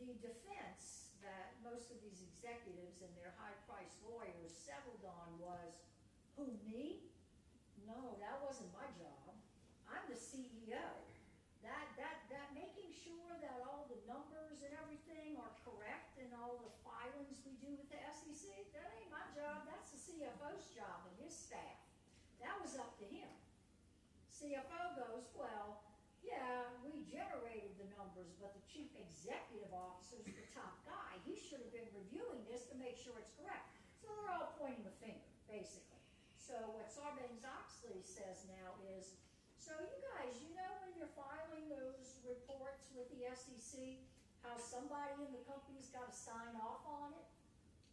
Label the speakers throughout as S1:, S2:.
S1: the defense that most of these executives and their high-priced lawyers settled on was, who, me? No, that wasn't my job. I'm the CEO. That making sure that all the numbers and everything are correct in all the filings we do with the SEC, that ain't my job. That's the CFO's job and his staff. That was up to him. CFO goes, well, yeah, we generated the numbers, but the chief executive officer's the top guy. He should have been reviewing this to make sure it's correct. So they're all pointing the finger, basically. So what Sarbanes-Oxley says now is, so you guys, you know when you're filing those reports with the SEC, how somebody in the company's got to sign off on it?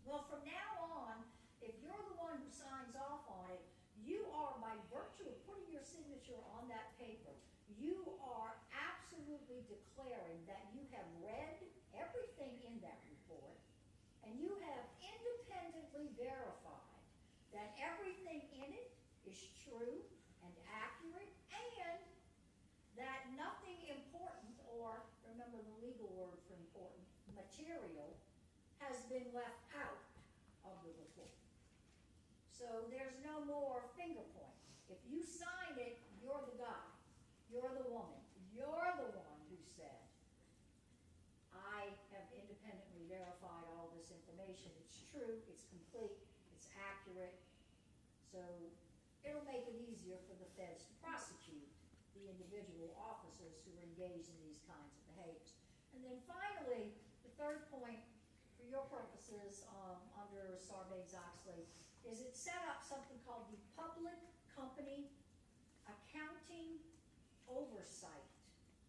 S1: Well, from now on, if you're the one who signs off on it, you are, by virtue of putting your signature on that paper, you are absolutely declaring that you have read everything in that report, and you have independently verified that everything in it is true and accurate, and that nothing important, or remember the legal word for important, material, has been left out of the report. So there's no more finger pointing. If you sign it, you're the guy, you're the woman, you're the one who said, I have independently verified all this information. It's true, it's complete, it's accurate. So it'll make it easier for the feds to prosecute the individual officers who are engaged in these kinds of behaviors. And then finally, the third point, for your purposes under Sarbanes-Oxley, is it set up something called the Public Company Accounting Oversight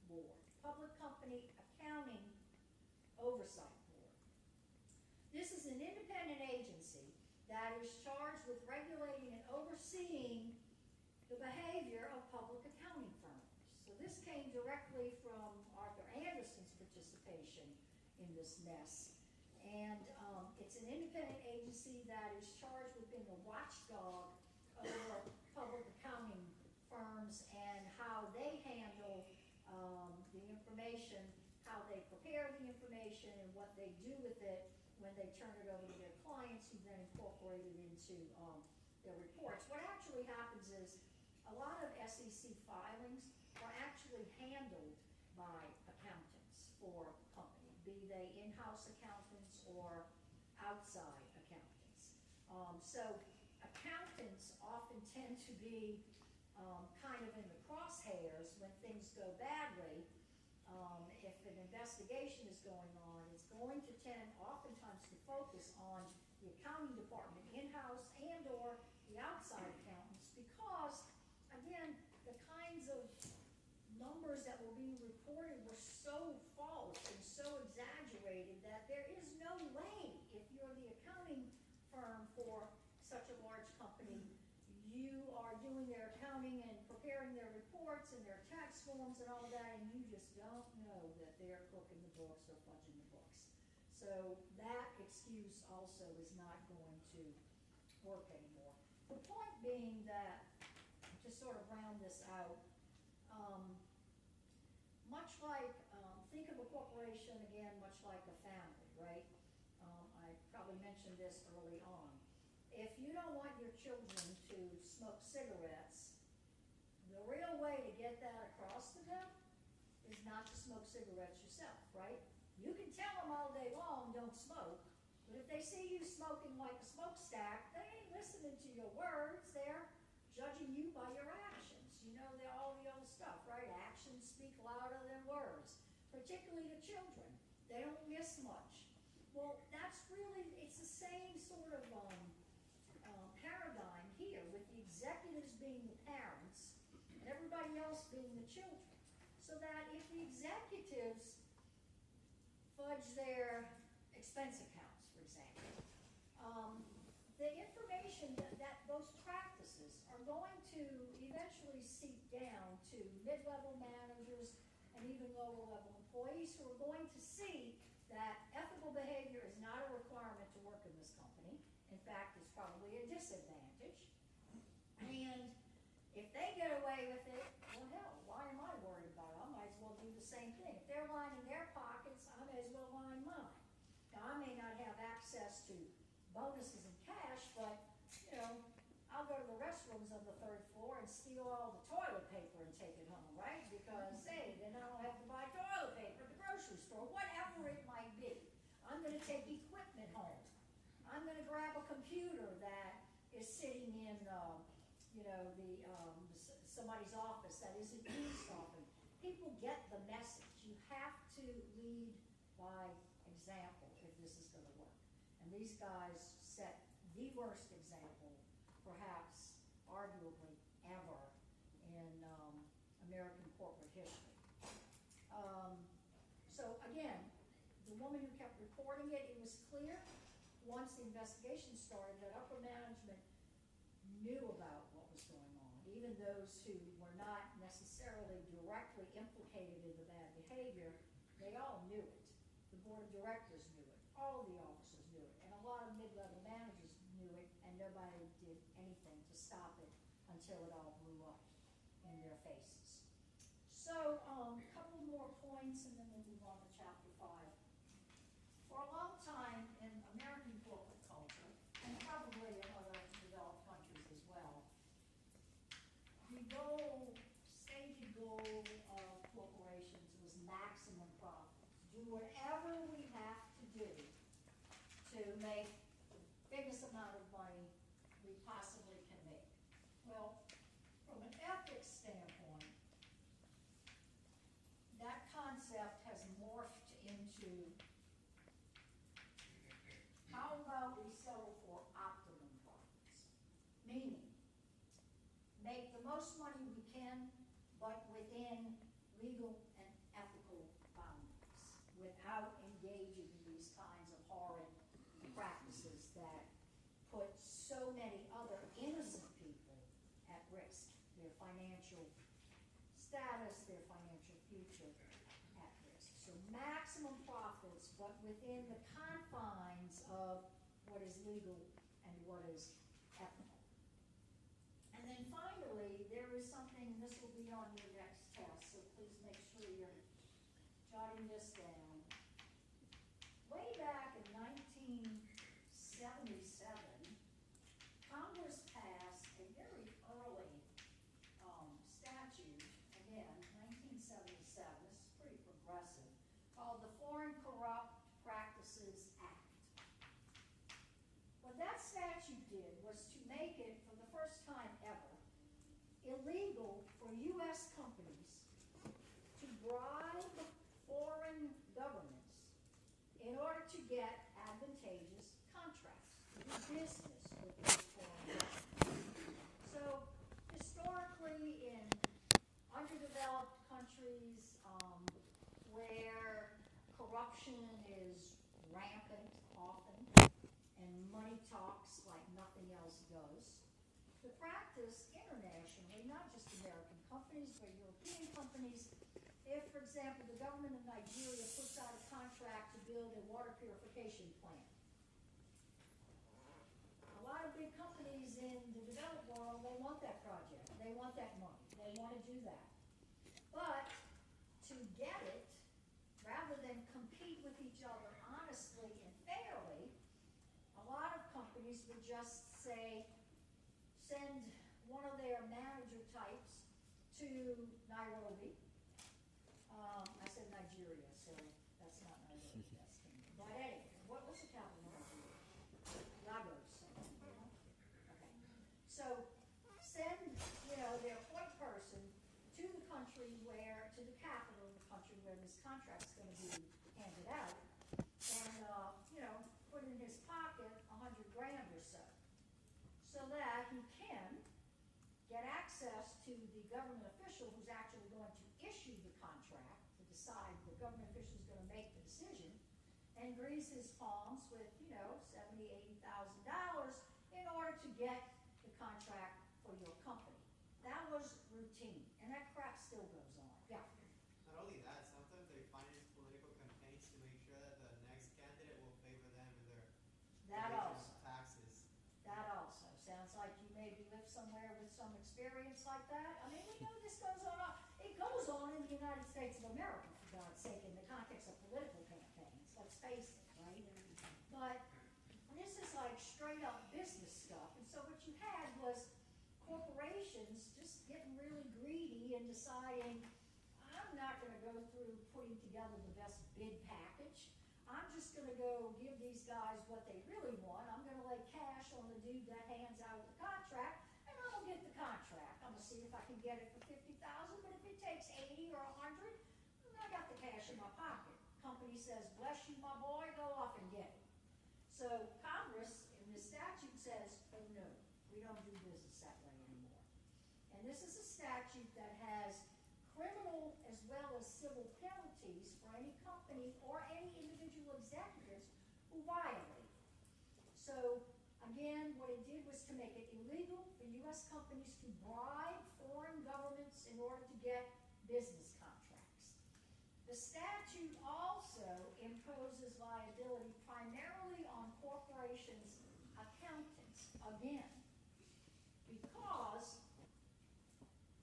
S1: Board. Public Company Accounting Oversight Board. This is an independent agency that is charged with regulating and overseeing the behavior of public accounting firms. So this came directly from Arthur Andersen's participation in this mess. And it's an independent agency that is charged with being a watchdog over public accounting firms and how they handle the information, how they prepare the information, and what they do with it when they turn it over to their clients, who then incorporate it into their reports. What actually happens is a lot of SEC filings are actually handled by accountants for a company, be they in-house accountants or outside accountants. So accountants often tend to be kind of in the crosshairs when things go badly. If an investigation is going on, it's going to tend oftentimes to focus on the accounting department, in-house and or the outside accountants, because, again, the kinds of numbers that were being reported were so false and so exaggerated that there is no way, if you're the accounting firm for such a large company, you are doing their accounting and preparing their reports and their tax forms and all that, and you just don't know that they're cooking the books or fudging the books. So that excuse also is not going to work anymore. The point being that, to sort of round this out, much like, think of a corporation, again, much like a family, right? I probably mentioned this early on. If you don't want your children to smoke cigarettes, the real way to get that across to them is not to smoke cigarettes yourself, right? You can tell them all day long, don't smoke, but if they see you smoking like a smokestack, they ain't listening to your words, they're judging you by your actions. You know, all the old stuff, right? Actions speak louder than words, particularly to children. They don't miss much. Well, that's really, it's the same sort of paradigm here, with the executives being the parents and everybody else being the children. So that if the executives fudge their expense accounts, for example, the information that those practices are going to eventually seep down to mid-level managers and even lower-level employees, who are going to see that ethical behavior is not a requirement to work in this company. In fact, it's probably a disadvantage. And if they get away with it, well, hell, why am I worried about it? I might as well do the same thing. If they're lining their pockets, I may as well line access to bonuses and cash, but, you know, I'll go to the restrooms on the third floor and steal all the toilet paper and take it home, right? Because, hey, then I don't have to buy toilet paper at the grocery store, whatever it might be. I'm gonna take equipment home. I'm gonna grab a computer that is sitting in, somebody's office that isn't used often. People get the message. You have to lead by example if this is gonna work. And these guys set the worst example, perhaps arguably ever, in American corporate history. So again, the woman who kept reporting it, it was clear once the investigation started that upper management knew about what was going on. Even those who were not necessarily directly implicated in the bad behavior, they all knew it. The board of directors knew it. All of the officers knew it. And a lot of mid-level managers knew it, and nobody did anything to stop it until it all blew up in their faces. So, a couple more points, and then we'll move on to chapter 5. For a long time in American corporate culture, and probably in other developed countries as well, the stated goal of corporations was maximum profits. Do whatever we have to do to make the biggest amount of money we possibly can make. Well, from an ethics standpoint, that concept has morphed into how about we settle for optimum profits? Meaning, make the most money we can, but within legal and ethical boundaries, without engaging in these kinds of horrid practices that put so many other innocent people at risk, their financial status, their financial future at risk. So maximum profits, but within the confines of what is legal and what is ethical. And then finally, there is something, this will be on your next test, so please make sure you're jotting this down. Way back in 1977, Congress passed a very early statute, again, 1977, this is pretty progressive, called the Foreign Corrupt Practices Act. What that statute did was to make it, for the first time ever, illegal for U.S. companies to bribe foreign governments in order to get advantageous contracts, to do business with those foreign governments. So, historically, in underdeveloped countries where corruption is rampant often, and money talks like nothing else does, the practice internationally, not just American companies, but European companies, if, for example, the government of Nigeria puts out a contract to build a water purification plant, a lot of big companies in the developed world, they want that project, they want that money, they want to do that. But to get it, rather than compete with each other honestly and fairly, a lot of companies would just say, send one of their manager types to Nairobi. I said Nigeria, so that's not Nairobi, that's Kenya. But anyway, what was the capital of Nigeria? Lagos. Okay. So send, their point person to the country to the capital of the country where this contract's going to be handed out, and, put in his pocket $100 grand or so that he can get access to the government official who's actually going to issue the contract, to decide the government official is going to make the decision, and grease his palms with, $70,000, $80,000 in order to get the contract for your company. That was routine, and that crap still goes on. Yeah.
S2: Not only that, sometimes they finance political campaigns to make sure that the next candidate will favor them in their
S1: That also.
S2: taxes.
S1: That also. Sounds like you maybe live somewhere with some experience like that. I mean, we know this goes on. It goes on in the United States of America, for God's sake, in the context of political campaigns. Let's face it, right? But straight up business stuff. And so what you had was corporations just getting really greedy and deciding, I'm not gonna go through putting together the best bid package. I'm just gonna go give these guys what they really want. I'm gonna lay cash on the dude that hands out the contract, and I'm gonna get the contract. I'm gonna see if I can get it for $50,000, but if it takes 80 or 100, I got the cash in my pocket. Company says, bless you, my boy, go off and get it. So Congress, in the statute says, oh no, we don't do business that way anymore. And this is a statute that has criminal as well as civil penalties for any company or any individual executives who violate. So again, what it did was to make it illegal for U.S. companies to bribe foreign governments in order to get business contracts. The statute also imposes liability primarily on corporations' accountants, again, because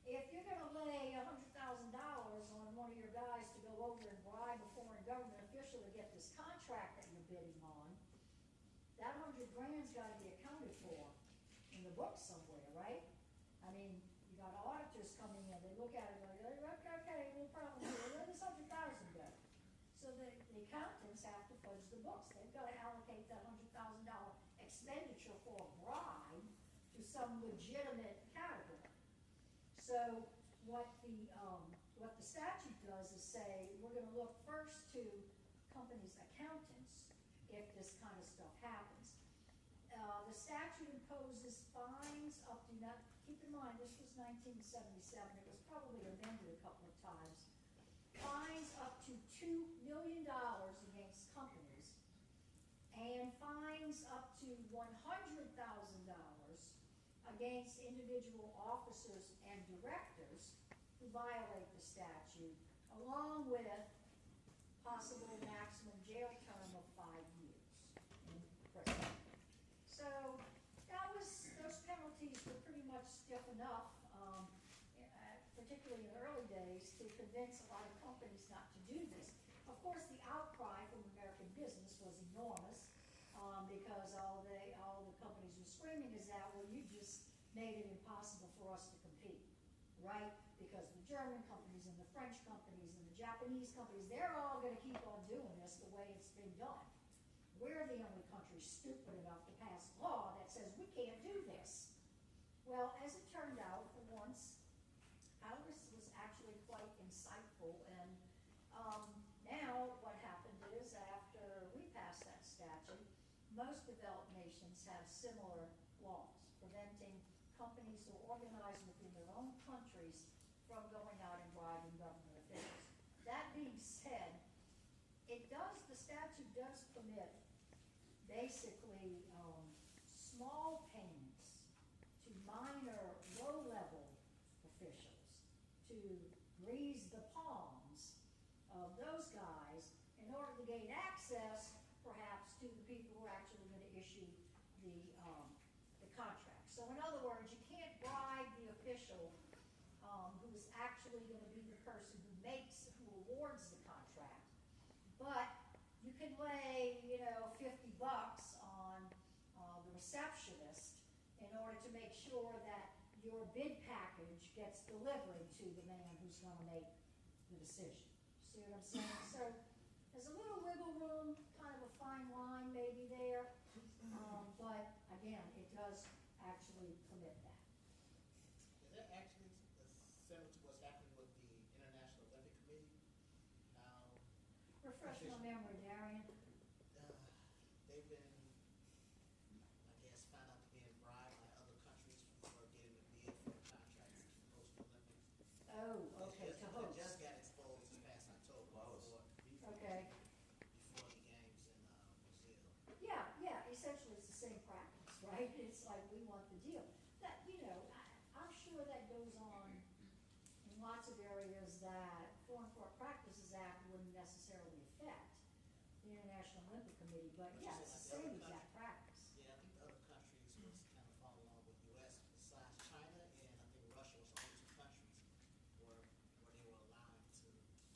S1: if you're gonna lay $100,000 on one of your guys to go over and bribe a foreign government official to get this contract that you're bidding on, that $100 grand's gotta be accounted for in the books somewhere, right? I mean, you got auditors coming in, they look at it like, okay, no problem here, where does $100,000 go? So the accountants have to fudge the books. They've gotta allocate that $100,000 expenditure for a bribe to some legitimate category. So what the statute does is say, we're gonna look first to companies' accountants if this kind of stuff happens. The statute imposes fines up to, keep in mind, this was 1977, it was probably amended a couple of times, fines up to $2 million against companies, and fines up to $100,000 against individual officers and directors who violate the statute, along with possible maximum jail term of 5 years in prison. So those penalties were pretty much stiff enough, particularly in the early days, to convince a lot of companies not to do this. Of course, the outcry from American business was enormous, because all the companies were screaming is that, well, you just made it impossible for us to compete, right? Because the German companies and the French companies and the Japanese companies, they're all gonna keep on doing this the way it's been done. We're the only country stupid enough to pass a law that says we can't do this. Well, as it turned out, for once, Congress was actually quite insightful, and now what happened is, after we passed that statute, most developed nations have similar laws preventing companies who are organized within their own countries from going out and bribing government officials. That being said, the statute does permit basically small payments to minor, low-level officials to grease the palms of those guys in order to gain access, perhaps, to the people who are actually going to issue the contract. So in other words, you can't bribe the official who is actually going to be the person who awards the contract, but you can lay, $50 on the receptionist in order to make sure that your bid package gets delivered to the man who's going to make the decision. See what I'm saying? So there's a little wiggle room, kind of a fine line maybe there, but again, it does actually permit that.
S3: Is that actually similar to what's happening with the International Olympic Committee?
S1: Refresh my memory, Darian.
S3: They've been, I guess, found out to being bribed by other countries for getting a bid for contracts to host the Olympics.
S1: Oh, okay, to
S3: It
S1: host.
S3: just got exposed this past October
S1: Okay.
S3: before the games in Brazil.
S1: Yeah, essentially it's the same practice, right? It's like, we want the deal. That, I'm sure that goes on in lots of areas that Foreign Court Practices Act wouldn't necessarily affect the International Olympic Committee, but yeah, it's the same exact practice.
S3: Yeah, I think the other countries was kind of following along with U.S. besides China, and I think Russia was the only two countries where they were allowing to,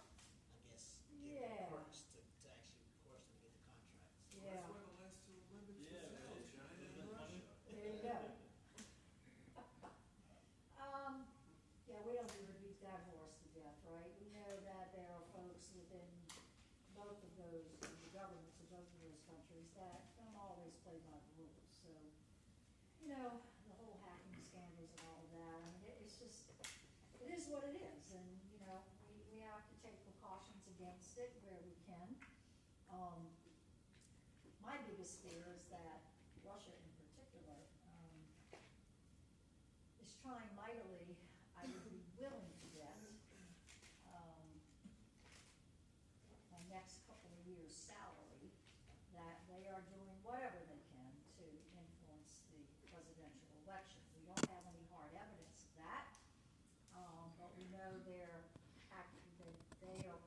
S3: I guess, give
S1: Yeah.
S3: perks to actually coerce them to get the contracts.
S1: Yeah.
S4: That's where the last two Olympics
S5: Yeah,
S4: was held,
S5: man.
S4: China.
S1: countries that don't always play by the rules. So, you know, the whole hacking scandals and all of that, I mean, it's just, it is what it is, and, you know, we have to take precautions against it where we can. My biggest fear is that Russia in particular, is trying mightily, I would be willing to bet, my next couple of years' salary, that they are doing whatever they can to influence the presidential election. We don't have any hard evidence of that, but we know they are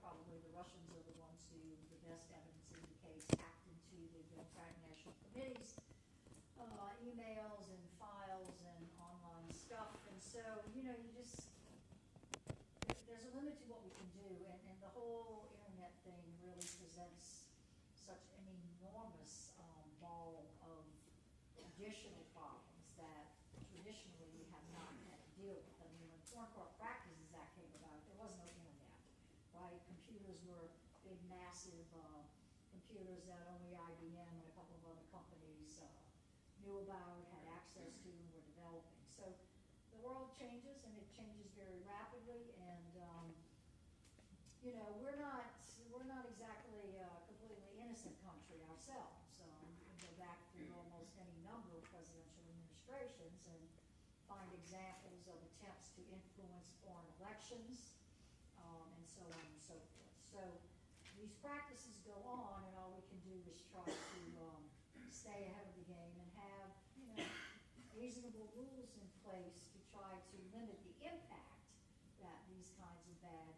S1: probably, the Russians are the ones who, the best evidence indicates, hacked into the Democratic National Committee's emails and files and online stuff. And so, you know, there's a limit to what we can do, and the whole internet thing really presents such an enormous ball of additional problems that traditionally we have not had to deal with. I mean, when Foreign Corrupt Practices Act came about, there was no internet, right? Computers were big, massive computers that only IBM and a couple of other companies knew about, had access to, and were developing. So the world changes, and it changes very rapidly, and you know, we're not exactly a completely innocent country ourselves. You can go back through almost any number of presidential administrations and find examples of attempts to influence foreign elections, and so on and so forth. So these practices go on, and all we can do is try to stay ahead of the game and have, you know, reasonable rules in place to try to limit the impact that these kinds of bad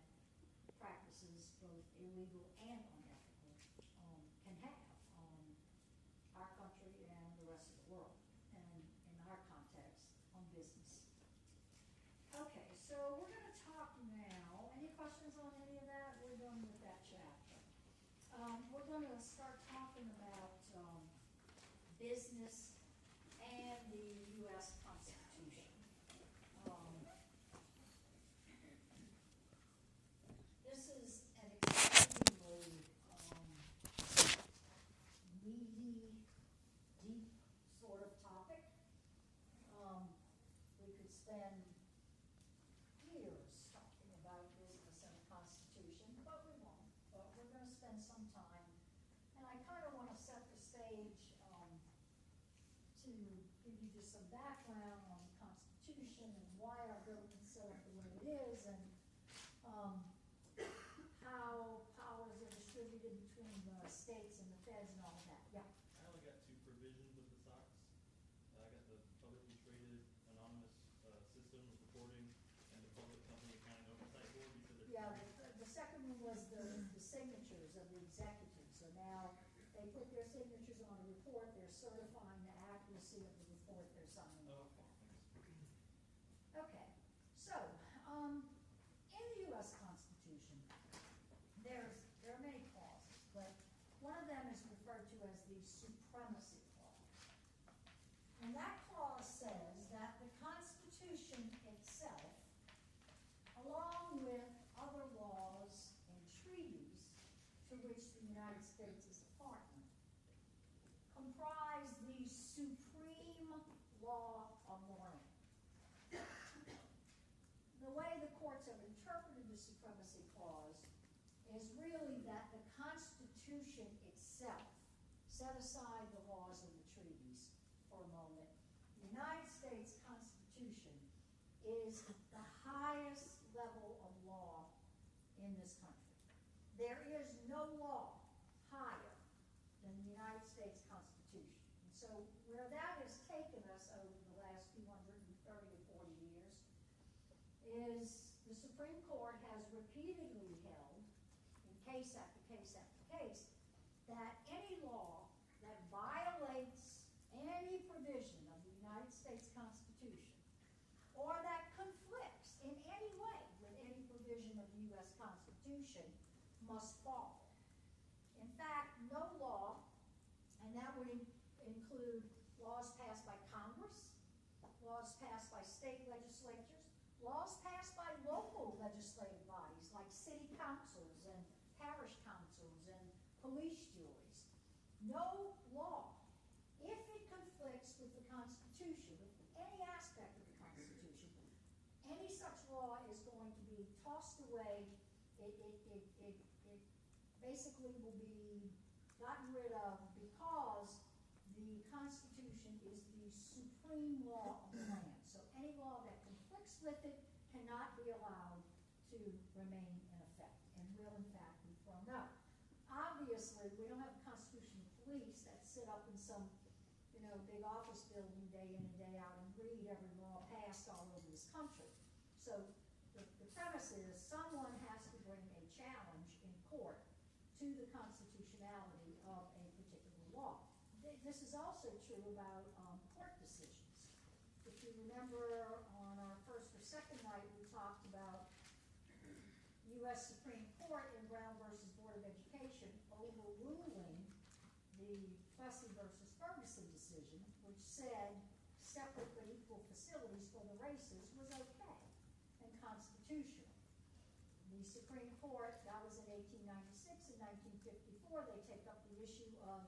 S1: practices, both illegal and unethical, can have on our country and the rest of the world, and in our context, on business. Okay, so we're going to talk now. Any questions on any of that? We're done with that chapter. We're going to start talking about business and the U.S. Constitution. This is an extremely meaty, deep sort of topic. We could spend years talking about business and the Constitution, but we won't. But we're going to spend some time. And I kind of want to set the stage to give you just some background on the Constitution and why our government's set up the way it is, and how powers are distributed between the states and the feds and all of that. Yeah.
S4: I only got two provisions of the SOX. I got the publicly traded anonymous system of reporting and the public company accounting oversight board. You said
S1: Yeah,
S4: they're
S1: the second one was the signatures of the executives. So now they put their signatures on a report, they're certifying the accuracy of the report they're signing off on. Okay, so in the U.S. Constitution, there are many clauses, but one of them is referred to as the Supremacy Clause. And that clause says that the Constitution itself, along with other laws and treaties to which the United States is a partner, comprise the supreme law of the land. The way the courts have interpreted the Supremacy Clause is really that the Constitution itself, set aside the laws and the treaties for a moment, the United States Constitution is the highest level of law in this country. There is no law higher than the United States Constitution. And so where that has taken us over the last 230 or 40 years is the Supreme Court has repeatedly held, in case after case after case, that any law that violates any provision of the United States Constitution or that conflicts in any way with any provision of the U.S. Constitution must fall. In fact, no law, and that would include laws passed by Congress, laws passed by state legislatures, laws passed by local legislative bodies like city councils and parish councils and police juries. No law is going to be tossed away. It basically will be gotten rid of because the Constitution is the supreme law of the land. So any law that conflicts with it cannot be allowed to remain in effect and will in fact be thrown out. Obviously, we don't have a constitutional police that sit up in some, big office building day in and day out and read every law passed all over this country. So the premise is someone has to bring a challenge in court to the constitutionality of a particular law. This is also true about court decisions. If you remember on our first or second night, we talked about U.S. Supreme Court in Brown versus Board of Education overruling the Plessy versus Ferguson decision, which said separate but equal facilities for the races was okay and constitutional. The Supreme Court, that was in 1896 and 1954, they take up the issue of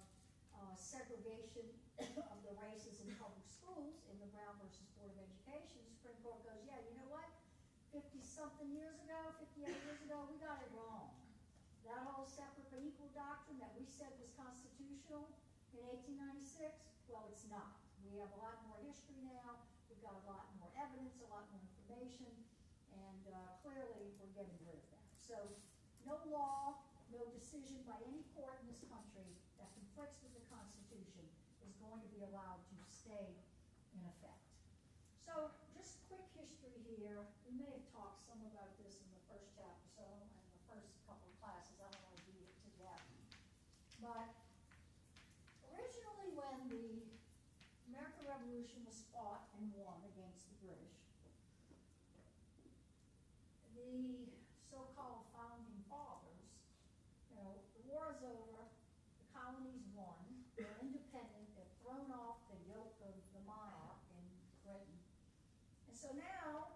S1: segregation of the races in public schools in the Brown versus Board of Education. The Supreme Court goes, yeah, you know what? 50-something years ago, 58 years ago, we got it wrong. That whole separate but equal doctrine that we said was constitutional in 1896, well, it's not. We have a lot more history now. We've got a lot more evidence, a lot more information, and clearly we're getting rid of that. So no law, no decision by any court in this country that conflicts with the Constitution is going to be allowed to stay in effect. So just quick history here. We may have talked some about this in the first chapter, so in the first couple of classes, I don't want to read it to death. But originally when the American Revolution was fought and won against the British, the so-called founding fathers, the war is over, the colonies won, they're independent, they've thrown off the yoke of the Maya in Britain. And so now,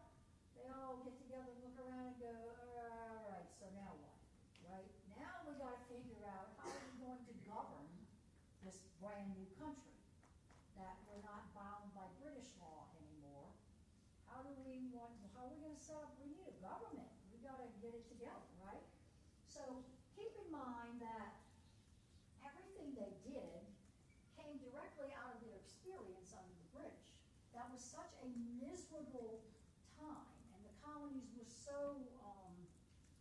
S1: they all get together and look around and go, all right, so now what, right? Now we gotta figure out how are we going to govern this brand new country that we're not bound by British law anymore. How are we gonna set up, we need a government. We gotta get it together, right? So keep in mind that everything they did came directly out of their experience under the British. That was such a miserable time, and the colonies were so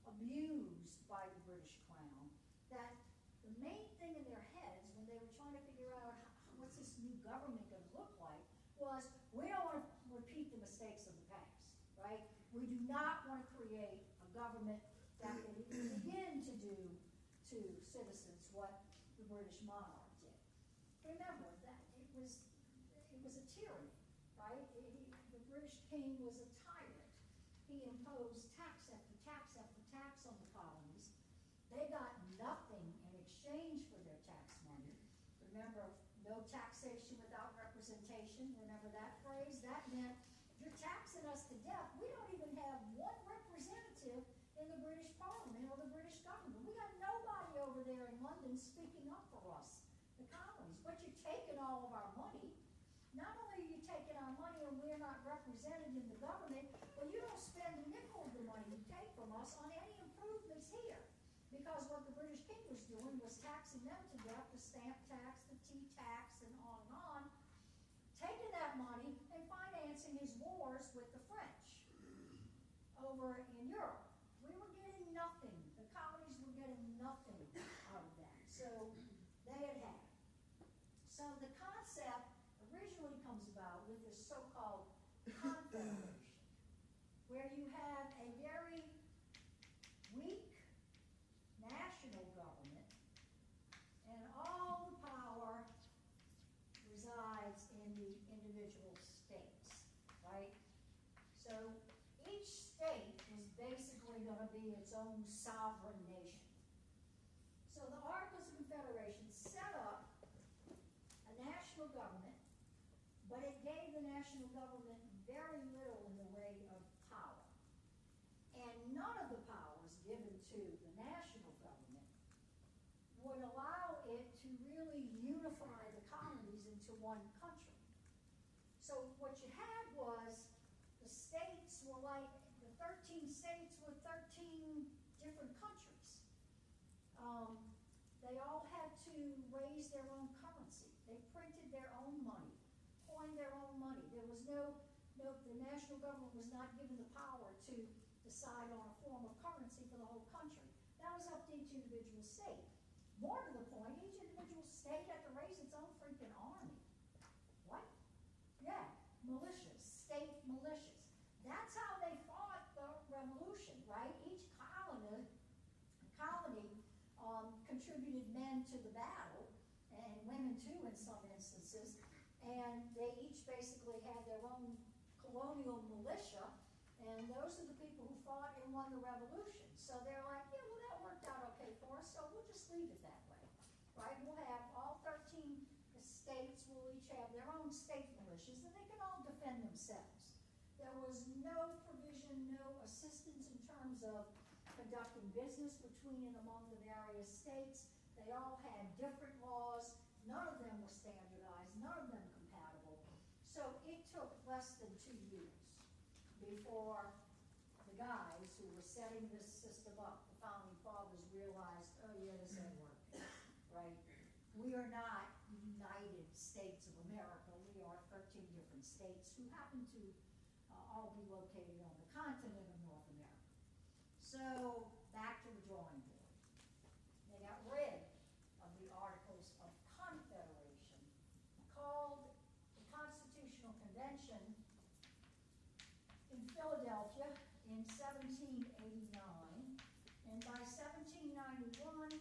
S1: abused by the British Crown that the main thing in their heads when they were trying to figure out what's this new government going to look like was, we don't want to repeat the mistakes of the past, right? We do not want to create a government that can even begin to do to citizens what the British monarch did. Remember that it was a tyranny, right? The British king was a tyrant. He imposed tax after tax after tax on the colonies. They got nothing in exchange for their tax money. Remember, no taxation without representation. Remember that phrase? That meant you're taxing us to death. We don't even have one representative in the British Parliament or the British government. We got nobody over there in London speaking up for us, the colonies. But you're taking all of our money. Not only are you taking our money and we're not represented in the government, but you don't spend a nickel of the money you take from us on any improvements here. Because what the British king was doing was taxing them to death, the stamp tax, the tea tax, and on, taking that money and financing his wars with the French over in Europe. We were getting nothing. The colonies were getting nothing out of that. So they had had it. So the concept originally comes about with this so-called confederation, where you have a very weak national government, and all the power resides in the individual states, right? So each state is basically going to be its own sovereign nation. So the Articles of Confederation set up a national government, but it gave the national government very little in the way of power. And none of the powers given to the national government would allow it to really unify the colonies into one country. So what you had was the states were like, the they all had to raise their own currency. They printed their own money, coined their own money. There was the national government was not given the power to decide on a form of currency for the whole country. That was up to each individual state. More to the point, each individual state had to raise its own freaking army. What? Yeah, militias, state militias. That's how they fought the revolution, right? Each colony contributed men to the battle, and women too in some instances, and they each basically had their own colonial militia, and those are the people who fought and won the revolution. So they're like, yeah, well, that worked out okay for us, so we'll just leave it that way, right? We'll have all 13 states will each have their own state militias, and they can all defend themselves. There was no provision, no assistance in terms of conducting business between and among the various states. They all had different laws. None of them were standardized, none of them compatible. So it took less than 2 years before the guys who were setting this system up, the founding fathers, realized, oh yeah, this ain't working, right? We are not United States of America. We are 13 different states who happen to all be located on the continent of North America. So back to the drawing board. They got rid of the Articles of Confederation, called the Constitutional Convention in Philadelphia in 1789, and by 1791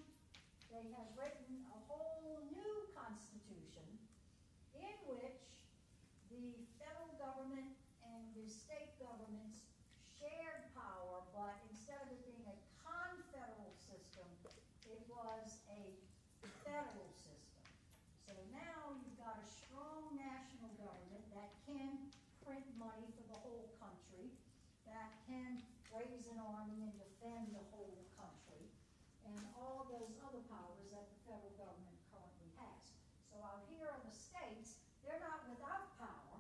S1: they had written a whole new constitution in which the federal government and the state governments shared power, but instead of it being a confederal system, it was a federal system. So now you've got a strong national government that can print money for the whole country, that can raise an army and defend the whole country, and all those other powers that the federal government currently has. So out here in the states, they're not without power,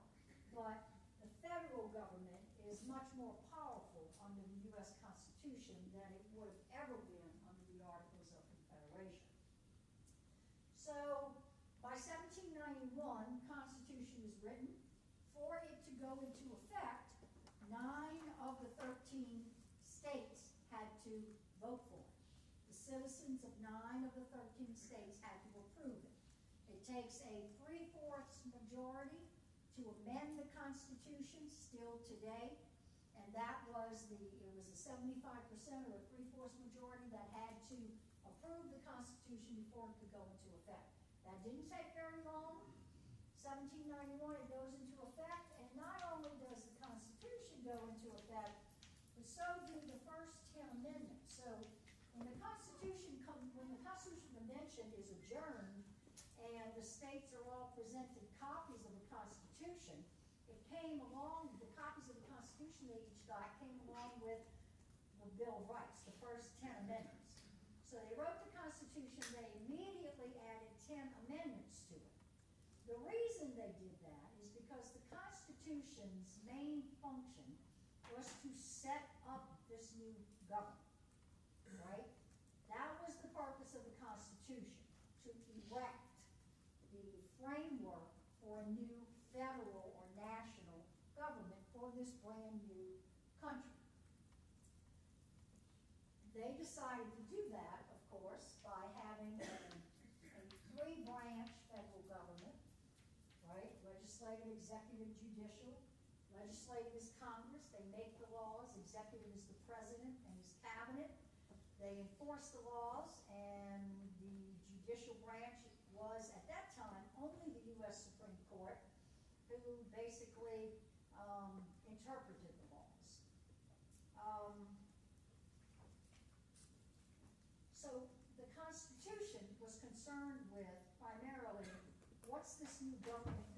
S1: but the federal government is much more powerful under the U.S. Constitution than it would have ever been under the Articles of Confederation. So by 1791, Constitution is written. For it to go into effect, 9 of the 13 states had to vote for it. The citizens of 9 of the 13 states had to approve it. It takes a 3/4 majority to amend the Constitution still today, and that was it was a 75% or a 3/4 majority that had to approve the Constitution before it could go into effect. That didn't take very long. 1791, it goes into effect, and not only does the Constitution go into effect, but so do the first 10 amendments. So when the Constitution Convention is adjourned and the states are all presented copies of the Constitution, it came along, the copies of the Constitution they each got came along with the Bill of Rights, the first 10 amendments. So they wrote the Constitution, they immediately added 10 amendments to it. The reason they did that is because the Constitution's main function was to set up this new government, right? That was the purpose of the Constitution, to erect the framework for a new federal or national government for this brand new country. They decided to do that, of course, by having a 3-branch federal government, right? Legislative, executive, judicial. Legislative is Congress, they make the laws. Executive is the president and his cabinet. They enforce the laws, and the judicial branch was, at that time, only the U.S. Supreme Court, who basically interpreted the laws. So the Constitution was concerned with primarily what's this new government